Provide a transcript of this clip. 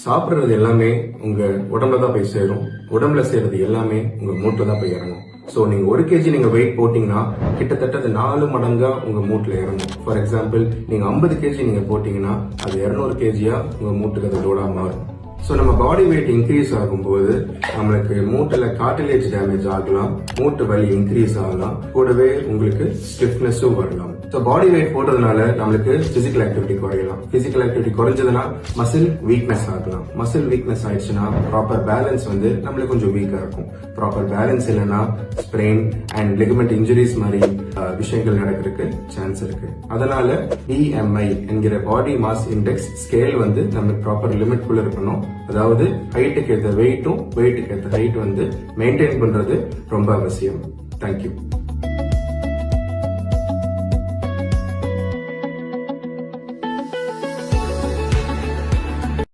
சாப்பிடுறது எல்லாமே உங்க உடம்புல தான் போய் சேரும். உடம்புல சேர்றது எல்லாமே உங்க மூட்டுல தான் போய் இறங்கும். சோ நீங்க 1 kg நீங்க வெயிட் போட்டீங்கன்னா கிட்டத்தட்ட அது 4 மடங்கா உங்க மூட்டுல இறங்கும். ஃபார் எக்ஸாம்பிள் நீங்க 50 kg நீங்க போட்டீங்கன்னா அது 200 kg உங்க மூட்டுக்கு அது லோடா மாறும். சோ நம்ம பாடி வெயிட் இன்க்ரீஸ் ஆகும்போது நம்மளுக்கு மூட்டுல கார்டிலேஜ் டேமேஜ் ஆகலாம், மூட்டு வலி இன்க்ரீஸ் ஆகலாம், கூடவே உங்களுக்கு ஸ்டிஃப்னஸும் வரலாம். சோ பாடி வெயிட் போடுறதுனால நம்மளுக்கு பிசிக்கல் ஆக்டிவிட்டி குறையலாம். பிசிக்கல் ஆக்டிவிட்டி குறைஞ்சதுன்னா மசில் வீக்னஸ் ஆகலாம். மசில் வீக்னஸ் ஆயிடுச்சுன்னா ப்ராப்பர் பேலன்ஸ் வந்து நம்மளுக்கு கொஞ்சம் வீக்கா இருக்கும். ப்ராப்பர் பேலன்ஸ் இல்லைன்னா ஸ்ப்ரெயின் அண்ட் லிகமெண்ட் இன்ஜுரிஸ் மாதிரி விஷயங்கள் நடக்கிறதுக்கு சான்ஸ் இருக்கு. அதனால BMI என்கிற பாடி மாஸ் இண்டெக்ஸ் ஸ்கேல் வந்து நம்ம ப்ராப்பர் லிமிட் குள்ள இருக்கணும். அதாவது ஹைட்டுக்கு ஏற்ற வெயிட்டும் வெயிட்டுக்கு ஏற்ற ஹைட் வந்து மெயின்டைன் பண்றது ரொம்ப அவசியம். தேங்க்யூ.